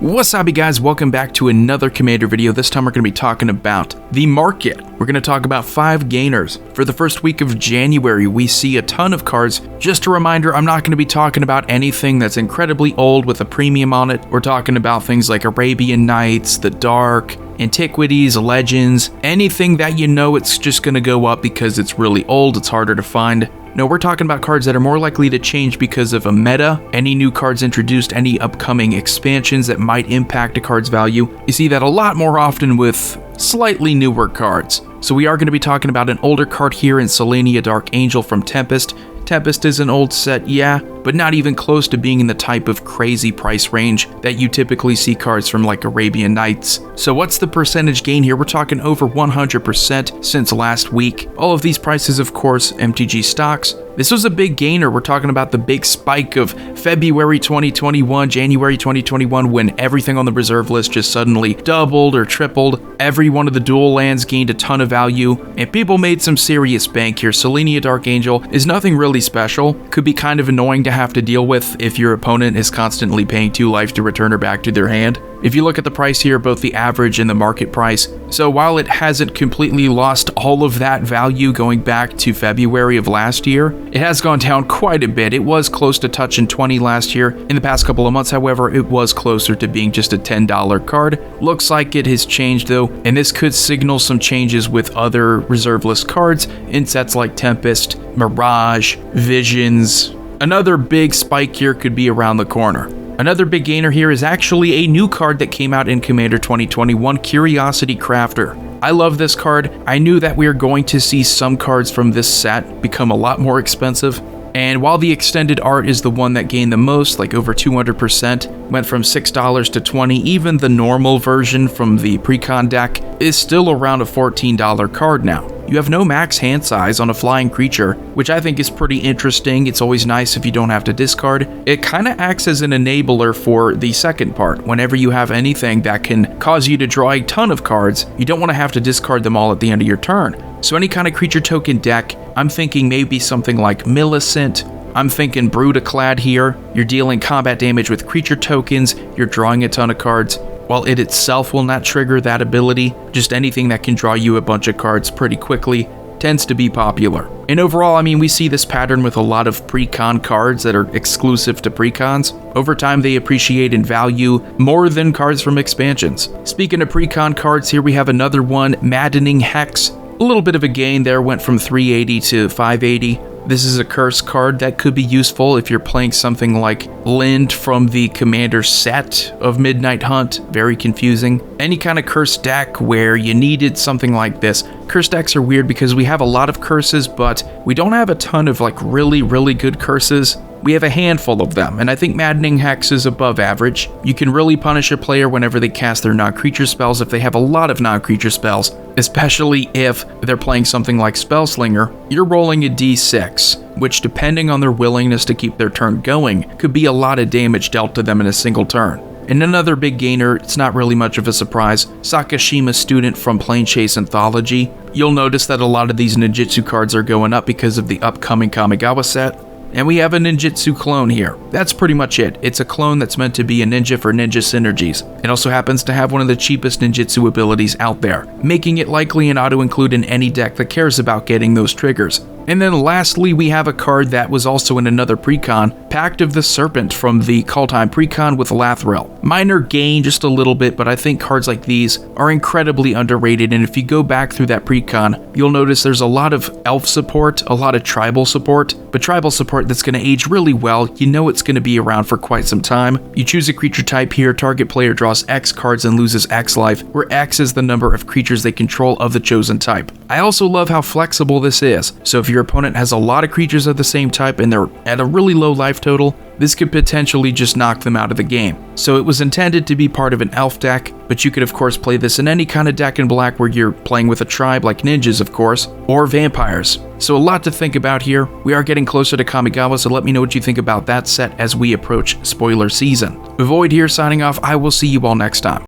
What's up, you guys? Welcome back to another Commander video. This time we're going to be talking about the market. We're going to talk about 5 gainers. For the first week of January, we see a ton of cards. Just a reminder, I'm not going to be talking about anything that's incredibly old with a premium on it. We're talking about things like Arabian Nights, the Dark, Antiquities, Legends, anything that you know it's just going to go up because it's really old, it's harder to find. No, we're talking about cards that are more likely to change because of a meta, any new cards introduced, any upcoming expansions that might impact a card's value. You see that a lot more often with slightly newer cards. So we are going to be talking about an older card here in Selenia Dark Angel from Tempest. Tempest is an old set, yeah, but not even close to being in the type of crazy price range that you typically see cards from like Arabian Nights. So what's the percentage gain here? We're talking over 100% since last week. All of these prices, of course, MTGStocks. This was a big gainer. We're talking about the big spike of February 2021, January 2021, when everything on the reserve list just suddenly doubled or tripled. Every one of the dual lands gained a ton of value, and people made some serious bank here. Selenia Dark Angel is nothing really special. Could be kind of annoying to have to deal with if your opponent is constantly paying 2 life to return her back to their hand. If you look at the price here, both the average and the market price, so while it hasn't completely lost all of that value going back to February of last year, it has gone down quite a bit. It was close to touching 20 last year. In the past couple of months, however, it was closer to being just a $10 card. Looks like it has changed though, and this could signal some changes with other reserve list cards in sets like Tempest, Mirage, Visions. Another big spike here could be around the corner. Another big gainer here is actually a new card that came out in Commander 2021, Curiosity Crafter. I love this card. I knew that we were going to see some cards from this set become a lot more expensive. And while the extended art is the one that gained the most, like over 200%, went from $6 to $20, even the normal version from the Precon deck is still around a $14 card now. You have no max hand size on a flying creature, which I think is pretty interesting. It's always nice if you don't have to discard. It kind of acts as an enabler for the second part. Whenever you have anything that can cause you to draw a ton of cards, you don't want to have to discard them all at the end of your turn. So any kind of creature token deck, I'm thinking maybe something like Millicent. I'm thinking Brutaclad here. You're dealing combat damage with creature tokens, you're drawing a ton of cards. While it itself will not trigger that ability, just anything that can draw you a bunch of cards pretty quickly tends to be popular. And overall, I mean, we see this pattern with a lot of Precon cards that are exclusive to Precons. Over time, they appreciate in value more than cards from expansions. Speaking of Precon cards, here we have another one, Maddening Hex. A little bit of a gain there, went from 380 to 580. This is a curse card that could be useful if you're playing something like Lind from the Commander set of Midnight Hunt. Very confusing. Any kind of curse deck where you needed something like this. Curse decks are weird because we have a lot of curses, but we don't have a ton of like really good curses. We have a handful of them, and I think Maddening Hex is above average. You can really punish a player whenever they cast their non-creature spells if they have a lot of non-creature spells, especially if they're playing something like Spellslinger. You're rolling a d6, which depending on their willingness to keep their turn going, could be a lot of damage dealt to them in a single turn. And another big gainer, it's not really much of a surprise, Sakashima Student from Planechase Anthology. You'll notice that a lot of these ninjitsu cards are going up because of the upcoming Kamigawa set. And we have a ninjitsu clone here. That's pretty much it. It's a clone that's meant to be a ninja for ninja synergies. It also happens to have one of the cheapest ninjitsu abilities out there, making it likely an auto-include in any deck that cares about getting those triggers. And then lastly, we have a card that was also in another Precon, Pact of the Serpent from the Call-Time Precon with Lathrel. Minor gain just a little bit, but I think cards like these are incredibly underrated, and if you go back through that Precon, you'll notice there's a lot of elf support, a lot of tribal support, but tribal support that's going to age really well. You know it's going to be around for quite some time. You choose a creature type here, target player draws X cards and loses X life, where X is the number of creatures they control of the chosen type. I also love how flexible this is, so if your opponent has a lot of creatures of the same type and they're at a really low life total, this could potentially just knock them out of the game. So it was intended to be part of an elf deck, but you could of course play this in any kind of deck in black where you're playing with a tribe like ninjas of course, or vampires. So a lot to think about here. We are getting closer to Kamigawa, so let me know what you think about that set as we approach spoiler season. Void here signing off. I will see you all next time.